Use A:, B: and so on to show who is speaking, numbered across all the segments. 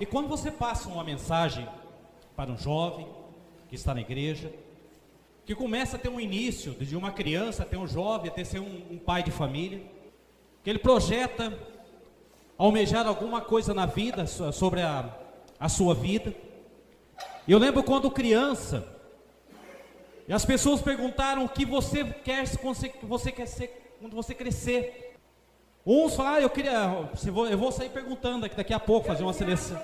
A: E quando você passa uma mensagem para um jovem que está na igreja, que começa a ter um início, de uma criança até um jovem, até ser um pai de família, que ele projeta almejar alguma coisa na vida, sobre a sua vida. Eu lembro quando criança, e as pessoas perguntaram o que você quer ser quando você crescer. Uns falaram, eu vou sair perguntando daqui a pouco, fazer uma seleção.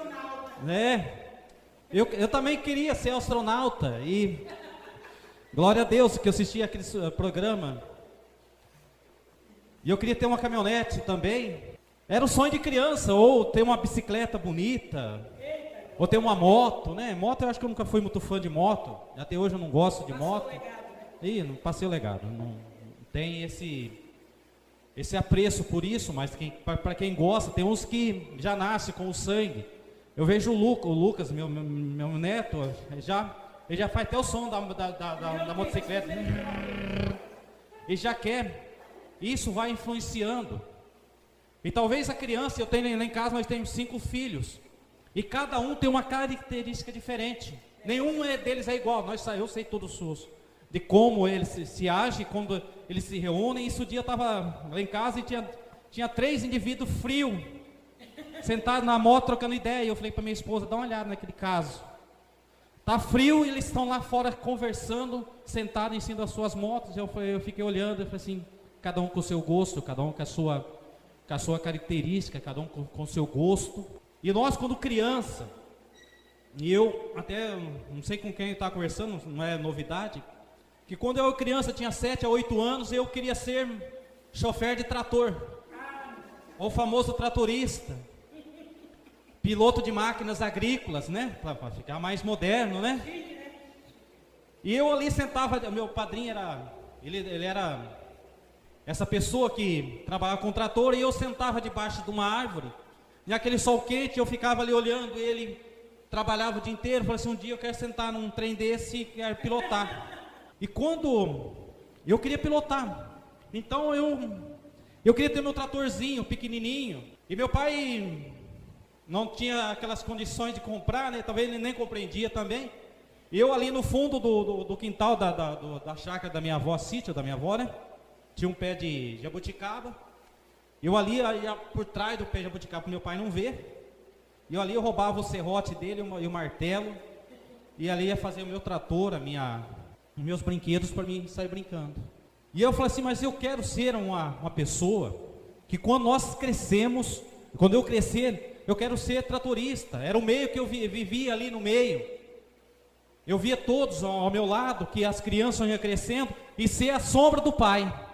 A: Eu também queria ser astronauta, e glória a Deus que eu assisti aquele programa. E eu queria ter uma caminhonete também. Era um sonho de criança, ou ter uma bicicleta bonita, ou ter uma moto, né? Moto eu acho que eu nunca fui muito fã de moto. Até hoje eu não gosto de moto. Não passei o legado. Não tem esse apreço por isso, mas para quem gosta, tem uns que já nasce com o sangue. Eu vejo o Lucas, meu neto, ele já faz até o som da motocicleta. Ele já quer. Isso vai influenciando. E talvez a criança, eu tenho lá em casa, nós temos 5 filhos. E cada um tem uma característica diferente. Nenhum deles é igual. Eu sei todos os de como eles se agem, quando eles se reúnem. Isso dia eu estava lá em casa e tinha 3 indivíduos frios, sentados na moto trocando ideia. E eu falei para minha esposa, dá uma olhada naquele caso. Tá frio e eles estão lá fora conversando, sentados em cima das suas motos. Eu fiquei olhando e falei assim, cada um com o seu gosto, cada um com a sua característica, cada um com o seu gosto. E nós, quando criança, e eu até não sei com quem estava conversando, não é novidade, que quando eu criança, tinha 7 a 8 anos, eu queria ser chofer de trator, ou famoso tratorista, piloto de máquinas agrícolas, né, para ficar mais moderno, né. E eu ali sentava, meu padrinho ele era essa pessoa que trabalhava com trator, e eu sentava debaixo de uma árvore, e aquele sol quente, eu ficava ali olhando ele, trabalhava o dia inteiro. Falei assim, um dia eu quero sentar num trem desse e quero pilotar. E quando eu queria pilotar, então eu queria ter meu tratorzinho pequenininho, e meu pai não tinha aquelas condições de comprar, né? Talvez ele nem compreendia também. E eu ali no fundo do quintal da chácara da minha avó, sítio da minha avó, né? Tinha um pé de jabuticaba. Eu ali ia por trás do pé de jabuticaba para meu pai não ver. E eu ali eu roubava o serrote dele e o martelo. E ali ia fazer o meu trator, os meus brinquedos para mim sair brincando. E eu falei assim, mas eu quero ser uma pessoa que quando nós crescemos, quando eu crescer, eu quero ser tratorista. Era o meio que eu vivia ali no meio. Eu via todos ao meu lado, que as crianças iam crescendo, e ser a sombra do pai.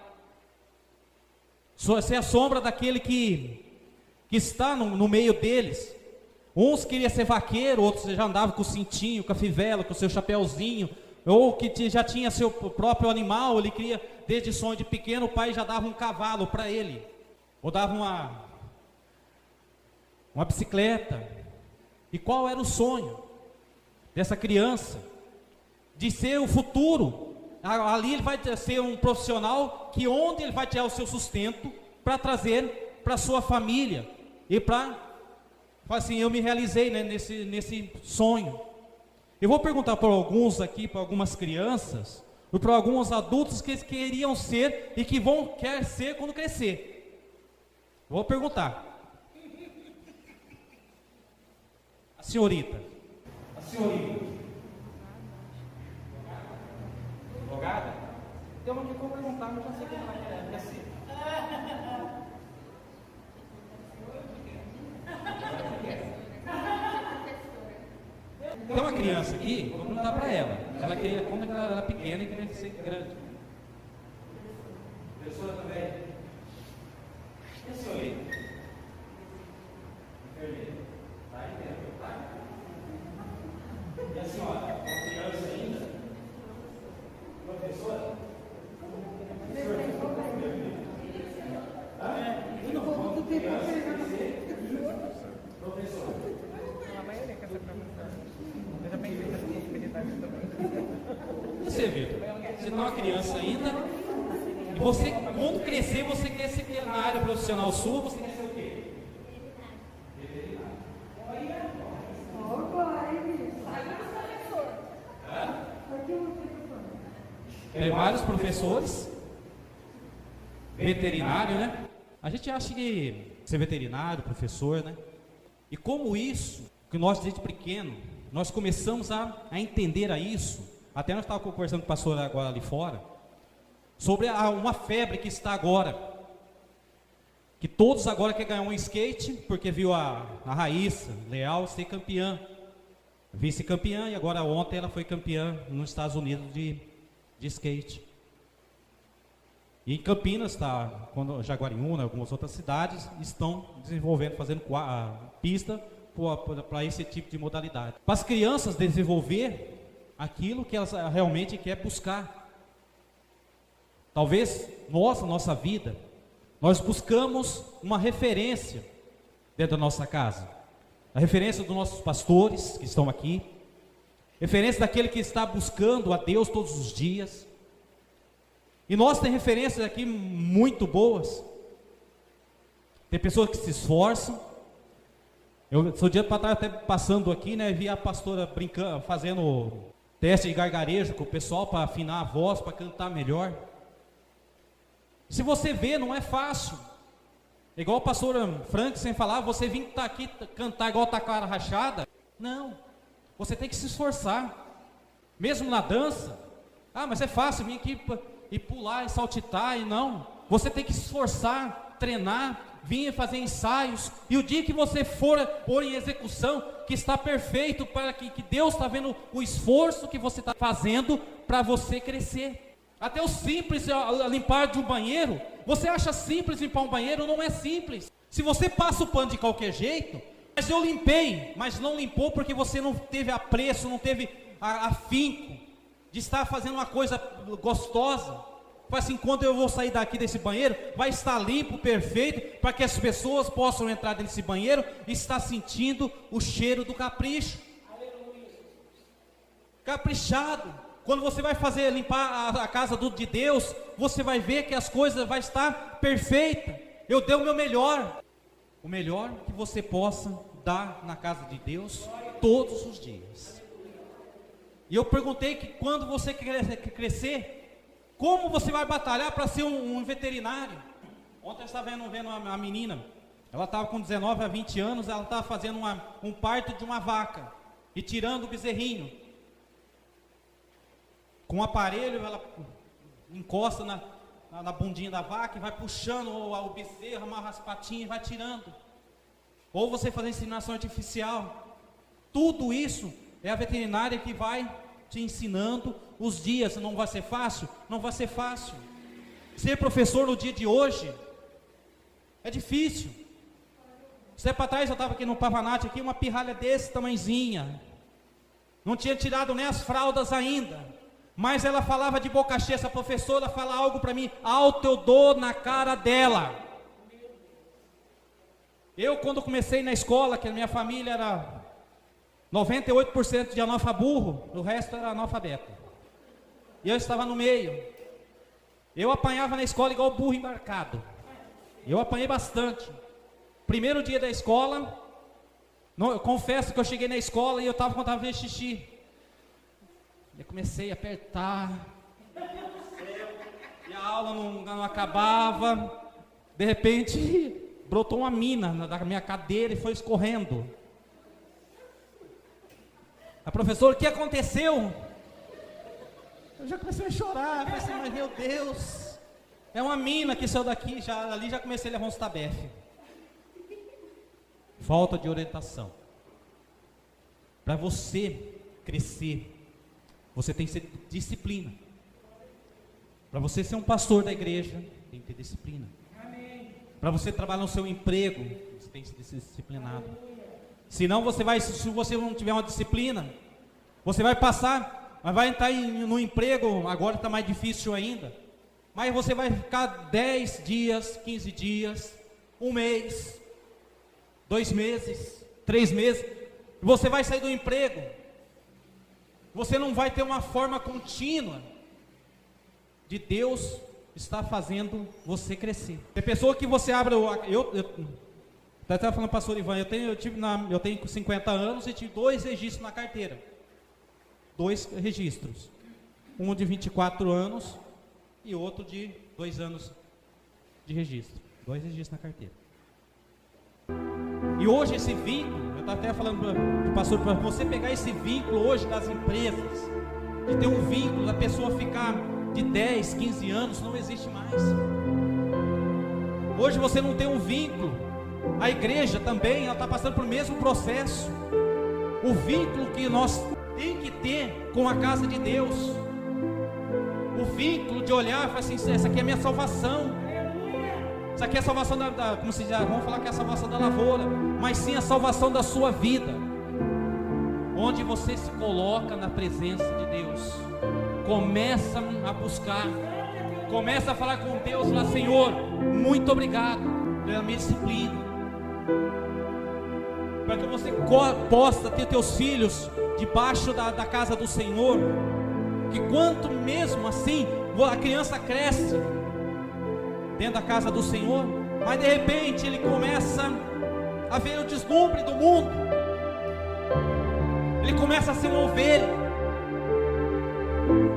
A: Ser a sombra daquele que está no meio deles. Uns queriam ser vaqueiro, outros já andavam com o cintinho, com a fivela, com o seu chapéuzinho, ou que já tinha seu próprio animal. Ele queria, desde sonho de pequeno, o pai já dava um cavalo para ele, ou dava uma bicicleta. E qual era o sonho dessa criança? De ser o futuro. Ali ele vai ser um profissional que onde ele vai tirar o seu sustento para trazer para sua família e para falar assim, eu me realizei, né, nesse sonho. Eu vou perguntar para alguns aqui, para algumas crianças, e para alguns adultos que eles queriam ser e que quer ser quando crescer. Vou perguntar. A senhorita. Advogada? Tem uma que eu vou perguntar, mas já sei que ela quer ser. Tem uma criança aqui, vou perguntar para ela. Ela queria, quando ela era pequena, e queria ser grande. Professora também. E a senhorita? Enfermeira. Tá aí dentro, tá? E a senhora? Uma criança ainda? Professora? Eu não vou muito tempo. Professora?
B: A maioria quer ser professora. Eu também vejo as possibilidades também.
A: Você, Vitor, você não é uma criança ainda, e você, quando crescer, você quer ser na área profissional sua, você quer ser o quê? Veterinário. Tem vários professores, veterinário, né? A gente acha que ser veterinário, professor, né? E como isso, que nós desde pequeno, nós começamos a entender isso, até nós estávamos conversando com o pastor agora ali fora, sobre uma febre que está agora, que todos agora querem ganhar um skate, porque viu a Raíssa Leal ser campeã, vice-campeã, e agora ontem ela foi campeã nos Estados Unidos de skate. E em Campinas, Jaguariúna, algumas outras cidades estão desenvolvendo, fazendo pista para esse tipo de modalidade. Para as crianças desenvolver aquilo que elas realmente querem buscar. Talvez nossa vida, nós buscamos uma referência dentro da nossa casa. A referência dos nossos pastores que estão aqui, referência daquele que está buscando a Deus todos os dias. E nós temos referências aqui muito boas. Tem pessoas que se esforçam. Eu sou dia para trás até passando aqui, né, vi a pastora brincando, fazendo teste de gargarejo com o pessoal para afinar a voz, para cantar melhor. Se você vê, não é fácil. Igual o pastor Frank sem falar, você vir estar aqui cantar igual tá com a cara rachada. Não, você tem que se esforçar. Mesmo na dança, mas é fácil vir aqui e pular e saltitar, e não. Você tem que se esforçar, treinar, vir fazer ensaios, e o dia que você for pôr em execução, que está perfeito, para que Deus está vendo o esforço que você está fazendo para você crescer. Até o simples limpar de um banheiro, você acha simples limpar um banheiro? Não é simples. Se você passa o pano de qualquer jeito, mas eu limpei, mas não limpou porque você não teve apreço, não teve afinco de estar fazendo uma coisa gostosa. Foi assim, quando eu vou sair daqui desse banheiro, vai estar limpo, perfeito, para que as pessoas possam entrar desse banheiro e estar sentindo o cheiro do capricho. Caprichado. Quando você vai limpar a casa de Deus, você vai ver que as coisas vão estar perfeitas. Eu dei o meu melhor. O melhor que você possa dar na casa de Deus todos os dias. E eu perguntei que quando você crescer, como você vai batalhar para ser um veterinário? Ontem eu estava vendo a menina, ela estava com 19 a 20 anos, ela estava fazendo um parto de uma vaca e tirando o bezerrinho. Com um aparelho, ela encosta na bundinha da vaca e vai puxando o bezerro, amarra as patinhas e vai tirando. Ou você fazer inseminação artificial. Tudo isso é a veterinária que vai te ensinando os dias. Não vai ser fácil? Não vai ser fácil. Ser professor no dia de hoje é difícil. Você para trás, eu estava aqui no Pavanate, aqui, uma pirralha desse tamanhozinha. Não tinha tirado nem as fraldas ainda. Mas ela falava de boca cheia, essa professora fala algo para mim, alto eu dou na cara dela. Eu quando comecei na escola, que a minha família era 98% de analfaburro, o resto era analfabeto. E eu estava no meio. Eu apanhava na escola igual burro embarcado. Eu apanhei bastante. Primeiro dia da escola, eu confesso que eu cheguei na escola e eu estava contando ver xixi. Eu comecei a apertar, e a aula não acabava. De repente, brotou uma mina da minha cadeira e foi escorrendo. A professora, o que aconteceu? Eu já comecei a chorar, eu pensei, mas meu Deus, é uma mina que saiu daqui, ali já comecei a levar uns tabefe. Falta de orientação. Para você crescer, você tem que ter disciplina. Para você ser um pastor da igreja, tem que ter disciplina. Para você trabalhar no seu emprego, você tem que ser disciplinado. Senão se você não tiver uma disciplina, você vai passar, mas vai entrar no emprego, agora está mais difícil ainda. Mas você vai ficar 10 dias, 15 dias, 1 mês, 2 meses, 3 meses, e você vai sair do emprego. Você não vai ter uma forma contínua de Deus estar fazendo você crescer. Tem pessoa que você abre, eu estava falando para o pastor Ivan, eu tenho 50 anos e tive 2 registros na carteira. 2 registros. um de 24 anos e outro de 2 anos de registro. 2 registros na carteira. E hoje esse vínculo, eu estava até falando para o pastor, para você pegar esse vínculo hoje das empresas, de ter um vínculo, da pessoa ficar de 10, 15 anos, não existe mais. Hoje você não tem um vínculo. A igreja também, ela está passando pelo mesmo processo. O vínculo que nós tem que ter com a casa de Deus. O vínculo de olhar e falar assim, essa aqui é a minha salvação. Isso aqui é a salvação como se diz, vamos falar que é a salvação da lavoura, mas sim a salvação da sua vida. Onde você se coloca na presença de Deus. Começa a buscar. Começa a falar com Deus lá, Senhor, muito obrigado pela minha disciplina. Para que você possa ter teus filhos debaixo da casa do Senhor. Que quanto mesmo assim a criança cresce dentro da casa do Senhor, mas de repente ele começa a ver o deslumbre do mundo. Ele começa a ser uma ovelha.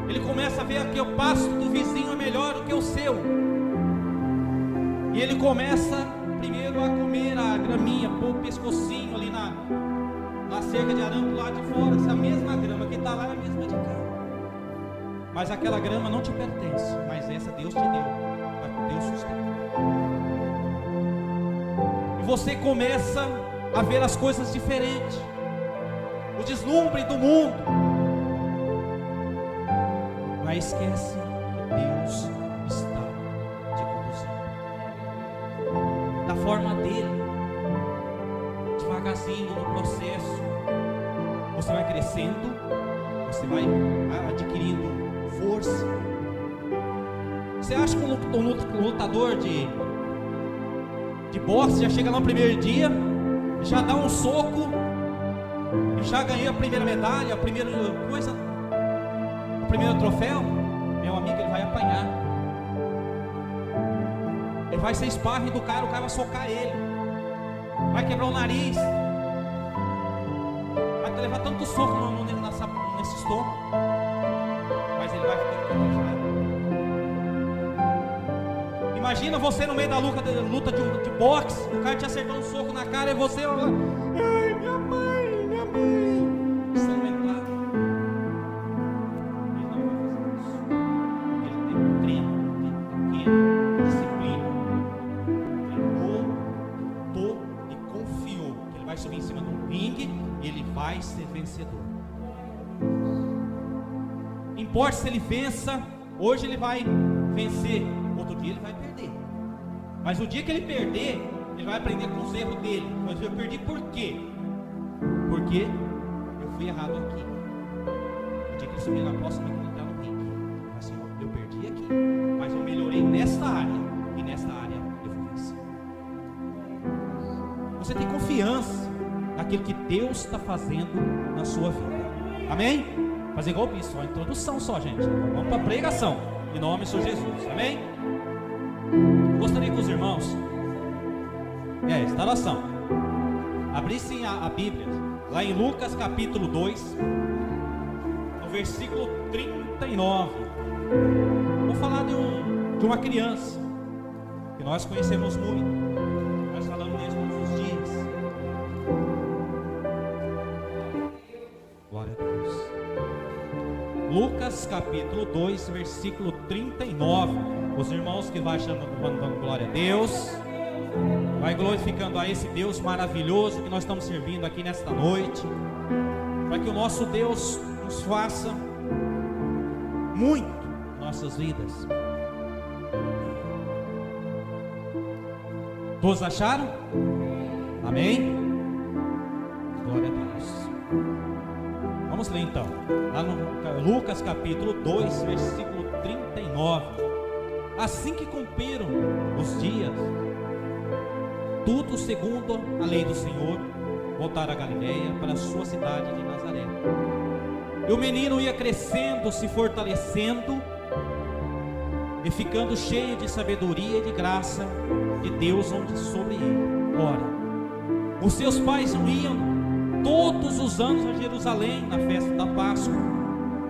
A: Ele começa a ver que o pasto do vizinho é melhor do que o seu. E ele começa primeiro a comer a graminha, pôr o pescocinho ali na cerca de arame do lado de fora. Essa mesma grama que está lá é a mesma de cá. Mas aquela grama não te pertence, mas essa Deus te deu, para Deus sustentar. E você começa a ver as coisas diferentes. O deslumbre do mundo. Mas esquece que Deus está te conduzindo da forma dele, devagarzinho no processo. Você vai crescendo, você vai adquirindo força. Você acha que um lutador de boxe já chega lá no primeiro dia, já dá um soco e já ganhou a primeira medalha, a primeira coisa, o primeiro troféu? Meu amigo, ele vai apanhar. Ele vai ser sparring do cara, o cara vai socar ele, vai quebrar o nariz, vai levar tanto soco nesse estômago, mas ele vai ficar calejado. Imagina você no meio da luta de boxe, o cara te acertando um soco na cara e você, ai, minha mãe, sanguentado. Ele não vai fazer isso. Ele tem um treino, disciplina. Treinou, lutou e confiou que ele vai subir em cima de um ringue e ele vai ser vencedor. Importa se ele vença, hoje ele vai vencer, outro dia ele vai perder. Mas o dia que ele perder, ele vai aprender com os erros dele. Mas eu perdi por quê? Porque eu fui errado aqui. O dia que ele subir na próxima, ele vai entrar no ringue. Assim, eu perdi aqui, mas eu melhorei nesta área. E nesta área eu vou vencer. Você tem confiança naquilo que Deus está fazendo na sua vida. Amém? Fazer igual isso, só a introdução só, gente. Vamos para a pregação. Em nome do Senhor Jesus. Amém? Eu gostaria que os irmãos instalação abrissem a Bíblia lá em Lucas capítulo 2, no versículo 39. Vou falar de uma criança que nós conhecemos muito, nós falamos nisso todos os dias. Glória a Deus. Lucas capítulo 2, versículo 39. Os irmãos que vai dando glória a Deus, vai glorificando a esse Deus maravilhoso que nós estamos servindo aqui nesta noite, para que o nosso Deus nos faça muito em nossas vidas. Todos acharam? Amém? Glória a Deus. Vamos ler então, lá no Lucas capítulo 2, versículo 39. Assim que cumpriram os dias, tudo segundo a lei do Senhor, voltaram a Galileia, para a sua cidade de Nazaré. E o menino ia crescendo, se fortalecendo e ficando cheio de sabedoria e de graça de Deus sobre ele. Ora, os seus pais iam todos os anos a Jerusalém na festa da Páscoa.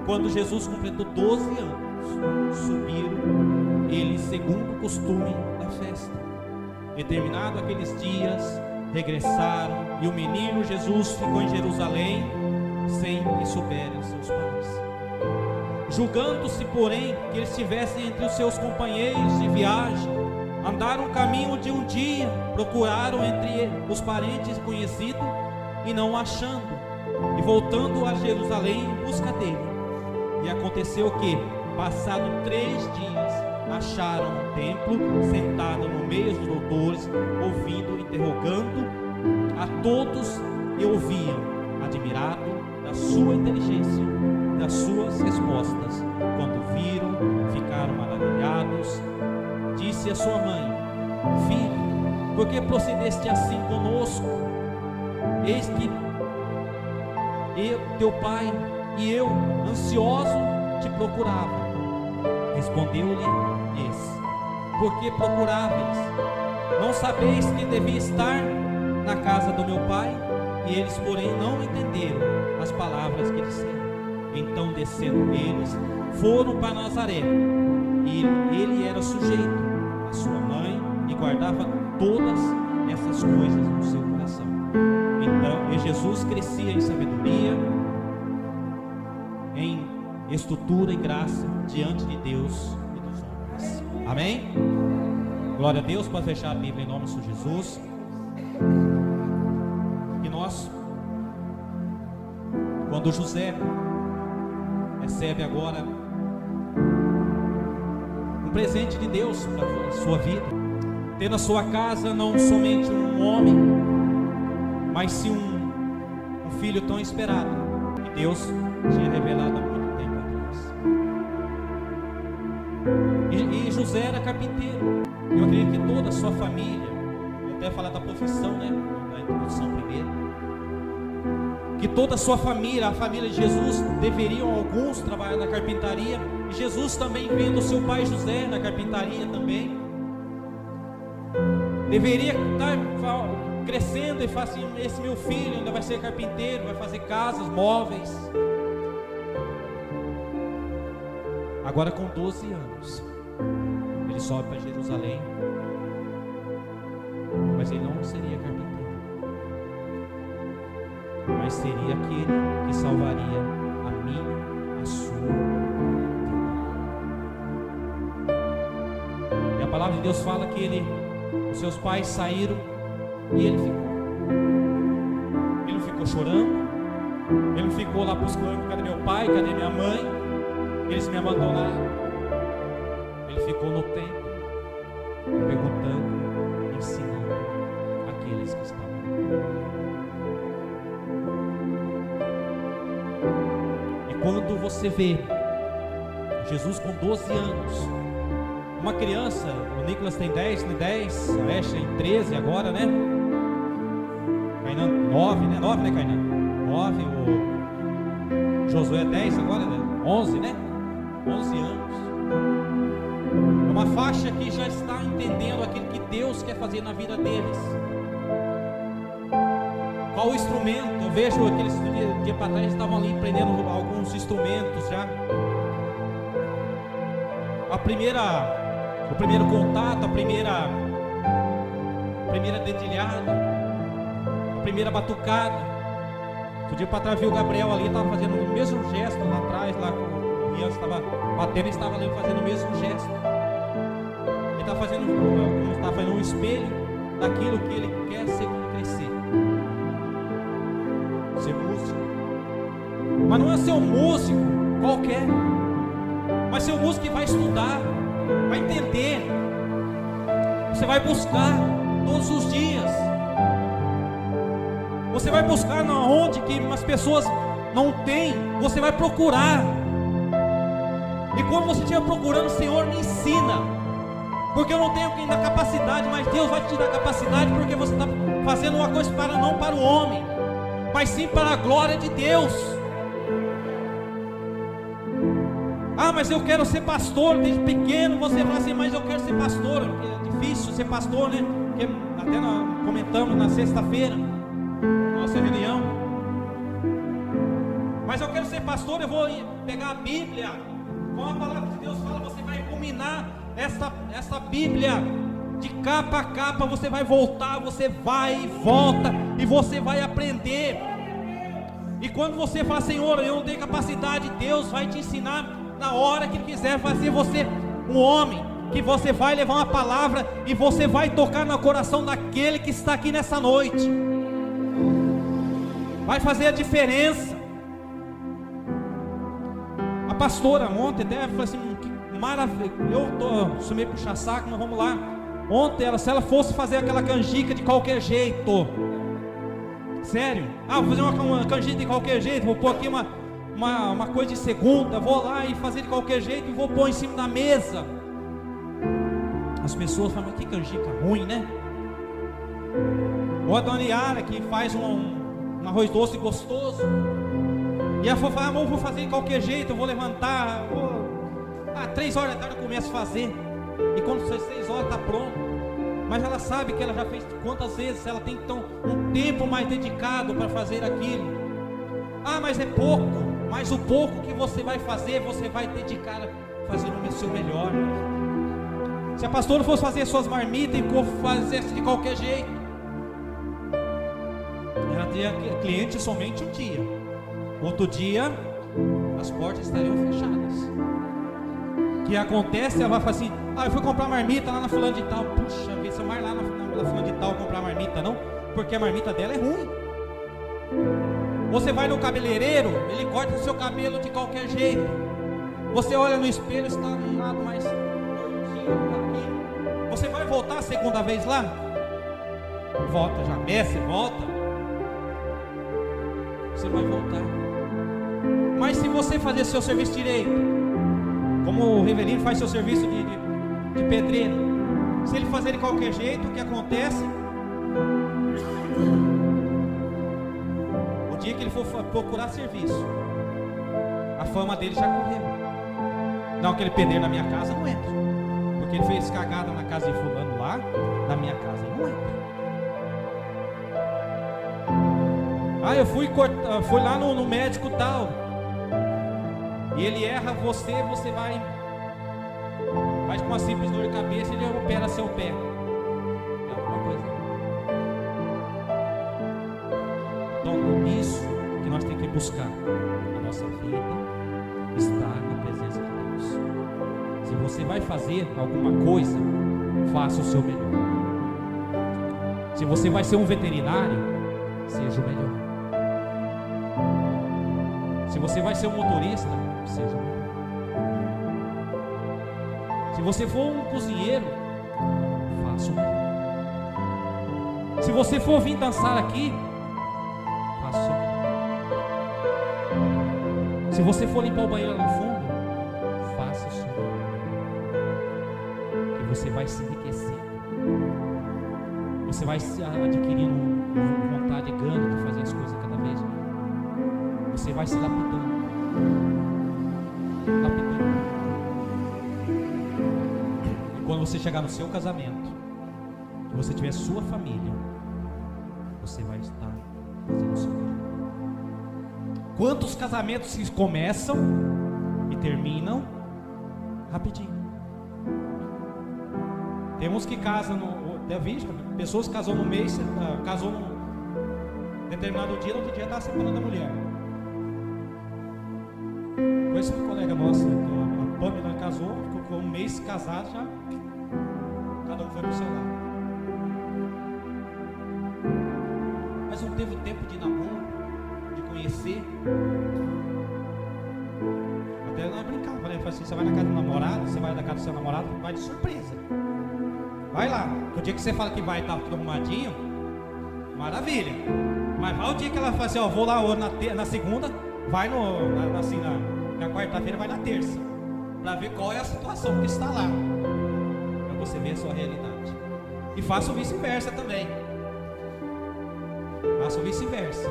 A: quando Jesus completou 12 anos, subiram eles segundo o costume da festa. Determinado aqueles dias, regressaram, e o menino Jesus ficou em Jerusalém, sem que souberem seus pais. Julgando-se, porém, que eles estivessem entre os seus companheiros de viagem, andaram o caminho de um dia, procuraram entre os parentes conhecidos, e não achando, e voltando a Jerusalém em busca dele. E aconteceu que, passados 3 dias, acharam o templo sentado no meio dos doutores, ouvindo, interrogando a todos, e ouviam, admirado da sua inteligência, das suas respostas. Quando viram, ficaram maravilhados. Disse a sua mãe: Filho, por que procedeste assim conosco? Eis que teu pai e eu, ansioso, te procurava. Respondeu-lhes: Por que procuráveis? Não sabeis que devia estar na casa do meu pai? E eles, porém, não entenderam as palavras que disseram. Então, descendo eles, foram para Nazaré. E ele era sujeito à sua mãe e guardava todas essas coisas no seu coração. Então, e Jesus crescia em sabedoria, em estrutura e graça diante de Deus e dos homens. Amém? Glória a Deus. Pode fechar a Bíblia em nome de Jesus. E nós, quando José recebe agora um presente de Deus para a sua vida, ter na sua casa não somente um homem, mas sim um filho tão esperado, que Deus tinha revelado há muito tempo atrás. E José era carpinteiro. Eu acredito que toda a sua família, vou até falar da profissão, né, da introdução primeiro, que toda a sua família, a família de Jesus, deveriam alguns trabalhar na carpintaria, e Jesus também, vendo seu pai José na carpintaria também, deveria estar crescendo e falar assim: esse meu filho ainda vai ser carpinteiro, vai fazer casas, móveis. Agora, com 12 anos, ele sobe para Jerusalém, mas ele não seria carpinteiro, mas seria aquele que salvaria a minha, a sua vida. E a palavra de Deus fala que os seus pais saíram e ele ficou. Ele não ficou chorando, ele não ficou lá buscando: cadê meu pai, cadê minha mãe? Eles me abandonaram. Ele ficou no templo, perguntando, ensinando aqueles que estavam. E quando você vê Jesus com 12 anos, uma criança, o Nicolas tem 10, a Asha tem 13 agora, né? Kainan 9, né? 9, né, Kainan? 9, o Josué 10 agora, né? 11, né? 11 anos. É uma faixa que já está entendendo aquilo que Deus quer fazer na vida deles. Qual o instrumento? Eu vejo aqueles dia para trás estavam ali aprendendo alguns instrumentos já. O primeiro contato, a primeira dedilhada, a primeira batucada. O dia para trás viu o Gabriel ali, estava fazendo o mesmo gesto lá atrás, lá com o Ian estava batendo, estava ali fazendo o mesmo gesto. Ele estava fazendo um espelho daquilo que ele quer ser quando crescer. Ser músico. Mas não é ser um músico qualquer, mas ser um músico que vai estudar, vai entender. Você vai buscar todos os dias. Você vai buscar onde que as pessoas não têm. Você vai procurar. E quando você estiver procurando, Senhor, me ensina. Porque eu não tenho ainda capacidade, mas Deus vai te dar capacidade, porque você está fazendo uma coisa não para o homem, mas sim para a glória de Deus. Ah, mas eu quero ser pastor. Desde pequeno você fala assim: mas eu quero ser pastor. É difícil ser pastor, né? Porque até nós comentamos na sexta-feira, nossa reunião. Mas eu quero ser pastor, eu vou pegar a Bíblia, como a palavra de Deus fala, você vai ruminar essa Bíblia de capa a capa, você vai voltar, você vai e volta, e você vai aprender. E quando você fala, Senhor, eu não tenho capacidade, Deus vai te ensinar na hora que Ele quiser fazer você um homem, que você vai levar uma palavra e você vai tocar no coração daquele que está aqui nessa noite. Vai fazer a diferença. A pastora ontem até falou assim, que maravilha, eu sou meio puxa saco, mas vamos lá. Ontem, se ela fosse fazer aquela canjica de qualquer jeito, sério, vou fazer uma canjica de qualquer jeito, vou pôr aqui uma coisa de segunda, vou lá e fazer de qualquer jeito e vou pôr em cima da mesa. As pessoas falam, mas que canjica ruim, né? Ou a dona Yara que faz um arroz doce gostoso, e ela falou, vou fazer de qualquer jeito, eu vou levantar, 3 horas da tarde eu começo a fazer, e quando 6 horas está pronto. Mas ela sabe que ela já fez quantas vezes, ela tem então um tempo mais dedicado para fazer aquilo. Mas é pouco, mas o pouco que você vai fazer, você vai dedicar a fazer o seu melhor. Se a pastora fosse fazer suas marmitas e fazesse de qualquer jeito, ela teria cliente somente um dia, outro dia as portas estariam fechadas. O que acontece, ela vai falar assim, eu fui comprar marmita lá na fulana de tal, puxa vida, você vai lá na fulana de tal comprar marmita, não, porque a marmita dela é ruim. Você vai no cabeleireiro, ele corta o seu cabelo de qualquer jeito, você olha no espelho, está num lado mais gordinho aqui. Você vai voltar a segunda vez lá? Volta, já desce, volta. Você vai voltar. Mas se você fazer seu serviço direito, como o Reverino faz seu serviço de pedreiro, se ele fazer de qualquer jeito, o que acontece? O dia que ele for procurar serviço, a fama dele já correu. Não, aquele pedreiro na minha casa não entra, porque ele fez cagada na casa de fulano lá, na minha casa ele não entra. Eu fui lá no médico tal, e ele erra você vai com uma simples dor de cabeça, ele opera seu pé. É alguma coisa. Então, isso que nós temos que buscar na nossa vida, estar na presença de Deus. Se você vai fazer alguma coisa, faça o seu melhor. Se você vai ser um veterinário, seja o melhor. Se você vai ser um motorista, seja o melhor. Se você for um cozinheiro, faça o melhor. Se você for vir dançar aqui, faça o melhor. Se você for limpar o banheiro lá no fundo, faça o seu melhor. E você vai se enriquecer. Você vai adquirindo vontade e gana de fazer as coisas cada vez mais. Você vai se lapidando. E quando você chegar no seu casamento, que você tiver sua família, você vai estar fazendo o seu melhor. Quantos casamentos se começam e terminam rapidinho? Tem uns que casam pessoas que casou no mês, casou num determinado dia, no outro dia estava separando da mulher. Conheço uma colega nossa, a Pamela casou, ficou um mês casado, já cada um foi para o seu lado. Mas não teve tempo de namoro, de conhecer. Até nós brincava, né? Assim, você vai na casa do namorado, você vai na casa do seu namorado, vai de surpresa. Vai lá, o dia que você fala que vai estar tudo arrumadinho, maravilha. Mas vai o dia que ela fala assim, vou lá na segunda, vai na quarta-feira, vai na terça, para ver qual é a situação que está lá, para você ver a sua realidade. E faça o vice-versa também. Faça o vice-versa,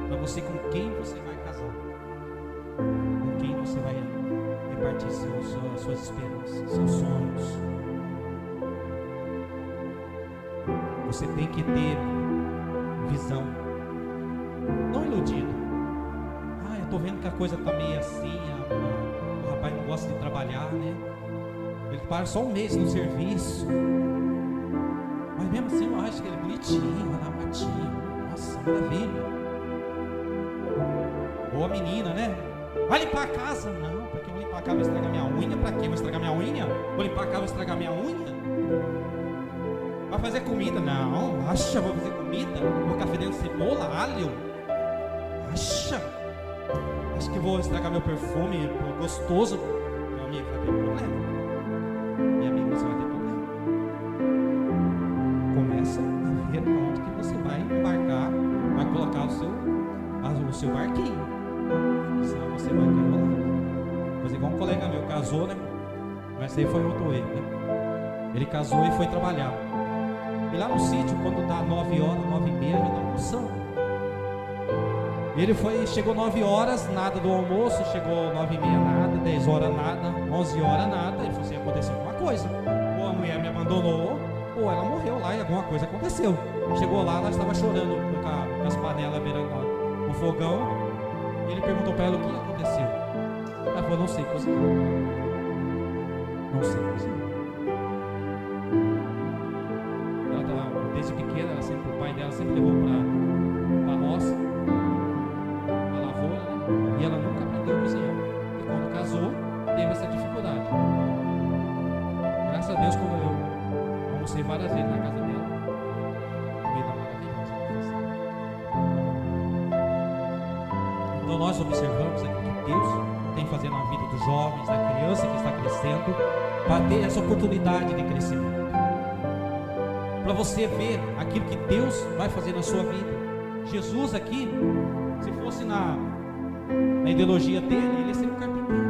A: para você com quem você vai casar, com quem você vai repartir suas esperanças, seus sonhos. Você tem que ter visão, não iludido, tô vendo que a coisa tá meio assim, o rapaz não gosta de trabalhar, né? Ele para só um mês no serviço. Mas mesmo assim eu acho que ele é bonitinho, arrumadinho. Nossa, maravilha. Ou a menina, né? Vai limpar a casa? Não, porque eu vou limpar a casa, vou estragar minha unha. Pra quê? Vou estragar minha unha? Vou limpar a casa, vou estragar minha unha? Vai fazer comida? Não, acha, vou fazer comida? Vou café dentro de cebola, alho? Acha? Acho que vou estragar meu perfume gostoso. Meu amigo, vai ter problema. Minha amiga, você vai ter problema. Começa a ver onde que você vai embarcar, vai colocar o seu barquinho. Senão você vai cair lá. Pois igual um colega meu casou, né? Mas esse aí foi outro erro, né? Ele casou e foi trabalhar. E lá no sítio, quando dá 9 horas, 9h30, já está almoçando. Ele chegou 9 horas, nada do almoço, chegou 9h30, nada, 10 horas, nada, 11 horas, nada. Ele falou assim: aconteceu alguma coisa. Ou a mulher me abandonou, ou ela morreu lá e alguma coisa aconteceu. Chegou lá, ela estava chorando com as panelas virando no fogão. E ele perguntou para ela o que aconteceu. Ela falou: não sei cozinhar. Não sei cozinhar. Desde pequena, o pai dela sempre levou para a roça, a lavoura, né? E ela nunca aprendeu a cozinhar. E quando casou, teve essa dificuldade. Graças a Deus, quando eu almocei várias vezes na casa dela, comida maravilhosa. Então nós observamos aqui que Deus tem fazendo na vida dos jovens, da criança que está crescendo, para ter essa oportunidade de crescimento. Para você ver aquilo que Deus vai fazer na sua vida. Jesus aqui, se fosse na ideologia dele, ele ia ser um carpinteiro.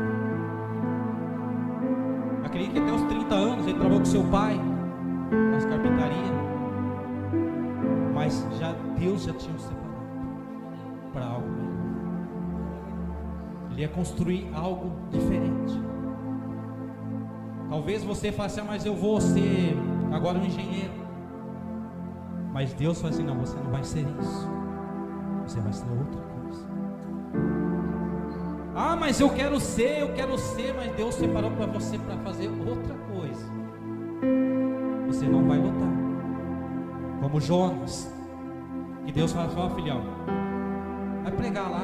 A: Acredito que até os 30 anos ele trabalhou com seu pai nas carpintarias. Mas Deus já tinha o separado para algo melhor. Ele ia construir algo diferente. Talvez você fale assim: mas eu vou ser agora um engenheiro. Mas Deus fala assim: não, você não vai ser isso. Você vai ser outra coisa. Ah, mas eu quero ser, mas Deus separou para você para fazer outra coisa. Você não vai lutar. Como Jonas. E Deus fala: ó, filhão, vai pregar lá.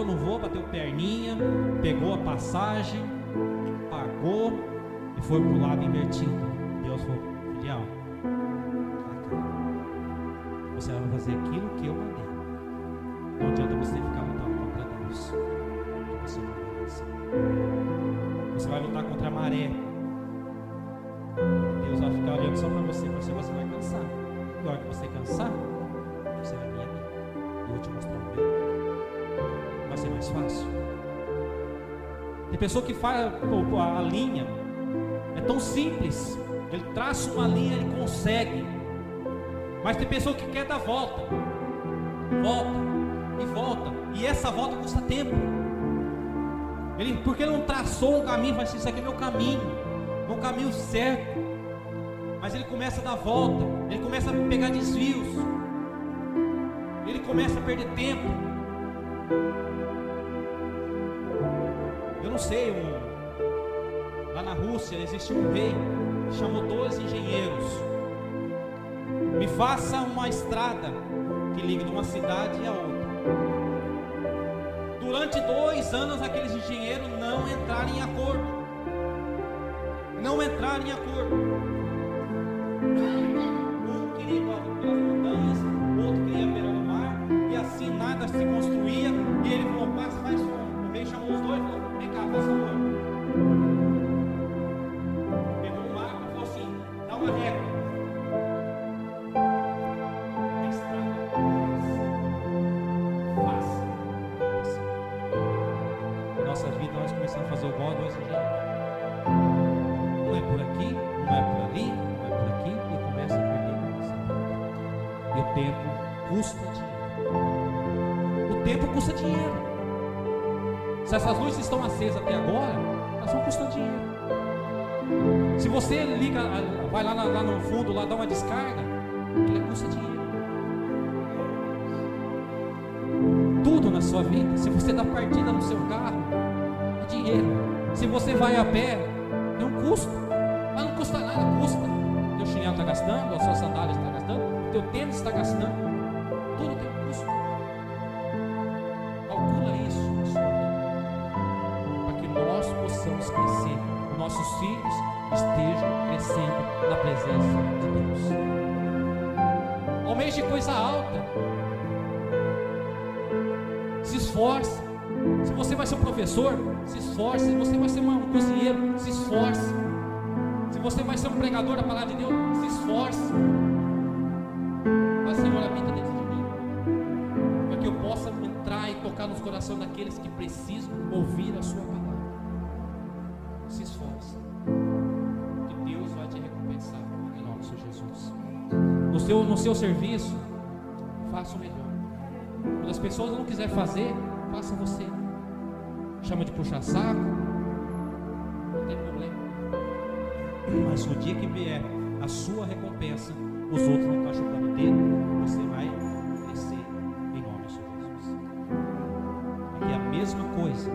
A: Não vou, bateu perninha, pegou a passagem, pagou e foi pro lado invertido. Deus falou: filhão, você vai fazer aquilo que eu mandei. Não adianta você ficar lutando contra Deus. Você não vai vencer. Você vai lutar contra a maré. Deus vai ficar olhando só para você vai cansar. E a hora que você cansar, você vai vir a mim. Eu vou te mostrar o meu. Vai ser mais fácil. Tem pessoa que faz a linha, é tão simples. Ele traça uma linha, ele consegue. Mas tem pessoa que quer dar volta. E essa volta custa tempo. Porque ele não traçou um caminho, vai ser: isso aqui é meu caminho, é um caminho certo. Mas ele começa a dar volta, ele começa a pegar desvios, ele começa a perder tempo. Eu não sei, lá na Rússia existiu um rei que chamou 2 engenheiros: me faça uma estrada que ligue de uma cidade a outra. Durante 2 anos aqueles engenheiros não entraram em acordo. Um queria ir pelas montanhas, o outro queria ir pelo mar, e assim nada se construía. E ele falou: faz som. O rei chamou os 2 e falou: vem cá, faça favor. Pegou um marco e falou assim: dá uma régua. Nossas vidas nós começamos a fazer igual a 2 engenheiros. Não é por aqui, não é por ali, não é por aqui, e começa a perder a nossa vida. E o tempo custa dinheiro. O tempo custa dinheiro. Se essas luzes estão acesas até agora, elas vão custar dinheiro. Se você liga, vai lá no fundo, lá dá uma descarga, ele custa dinheiro. sua vida. Se você dá partida no seu carro, é dinheiro. Se você vai a pé, tem um custo. Mas não custa nada, custa. Teu chinelo está gastando, a sua sandália está gastando, teu tênis está gastando. Tudo tem um custo. Calcula isso na sua vida, para que nós possamos crescer, os nossos filhos estejam crescendo na presença de Deus. Almeje coisa alta. Se esforce. Se você vai ser um professor, se esforce. Se você vai ser um cozinheiro, se esforce. Se você vai ser um pregador da palavra de Deus, se esforce. Mas, Senhor, habita dentro de mim, para que eu possa entrar e tocar nos corações daqueles que precisam ouvir a sua palavra. Se esforce, que Deus vai te recompensar em nome de Jesus. No seu serviço, faça o melhor. Quando as pessoas não quiserem fazer, faça você. Chama de puxar saco, não tem problema. Mas no dia que vier a sua recompensa, os outros vão estar chupando o dedo, você vai crescer em nome de Jesus. Aqui é a mesma coisa.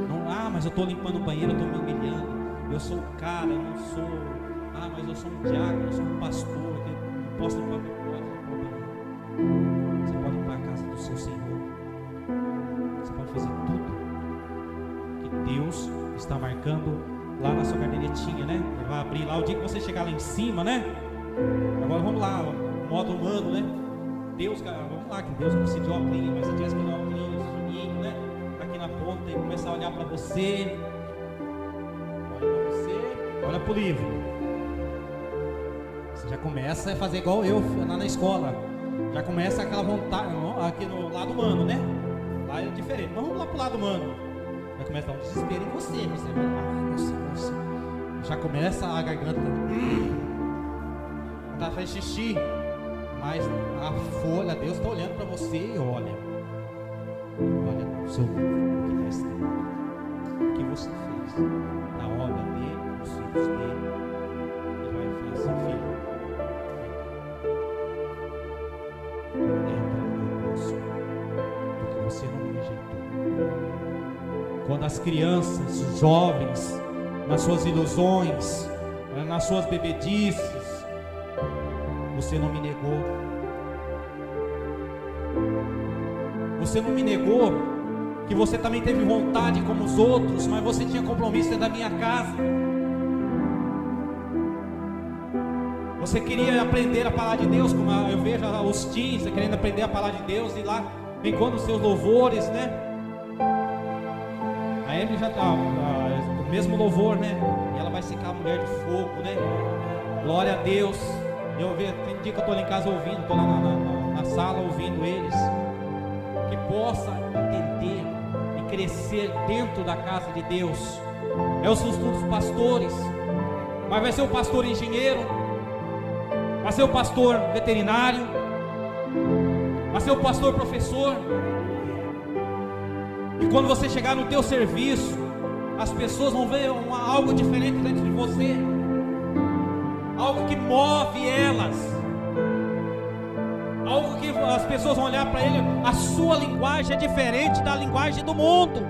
A: Não, mas eu estou limpando o banheiro, eu estou me humilhando. Eu sou um cara, eu não sou. Mas eu sou um diácono, eu sou um pastor. Eu posso limpar o banheiro. Você pode limpar a casa do seu Senhor. Você pode fazer tudo que Deus está marcando lá na sua cadernetinha, né? Ele vai abrir lá o dia que você chegar lá em cima, né? Agora vamos lá, modo humano, né? Deus, vamos lá, que Deus não precisa de óculos, mas você tivesse que dar óculos fininho, né? Aqui na ponta e começar a olhar para você. Olha para você, olha para o livro. Você já começa a fazer igual eu lá na escola. Já começa aquela vontade, aqui no lado humano, né? Lá é diferente, mas vamos lá para o lado humano. Vai começar a dar um desespero em você. Você vai, meu Senhor. Já começa a garganta. Tá fazendo xixi. Mas a folha, Deus está olhando para você e olha o seu livro, o que está escrito, o que você fez, na obra dele, nos filhos dele. Ele vai falar assim: filho, entra no meu gozo, porque você não me rejeitou. Quando as crianças, os jovens, nas suas ilusões, nas suas bebedices, você não me negou. Você não me negou que você também teve vontade como os outros, mas você tinha compromisso dentro da minha casa. Você queria aprender a palavra de Deus, como eu vejo os teens querendo aprender a palavra de Deus, e lá vem quando os seus louvores, né? A Emily já está o mesmo louvor, né? E ela vai ficar a mulher de fogo, né? Glória a Deus. Tem dia que eu estou lá em casa ouvindo, estou lá na sala ouvindo eles. Que possa entender e crescer dentro da casa de Deus. É os futuros pastores, mas vai ser o pastor engenheiro, vai ser o pastor veterinário, vai ser o pastor professor. E quando você chegar no teu serviço, as pessoas vão ver algo diferente dentro de você, algo que move elas, algo que as pessoas vão olhar para ele. A sua linguagem é diferente da linguagem do mundo.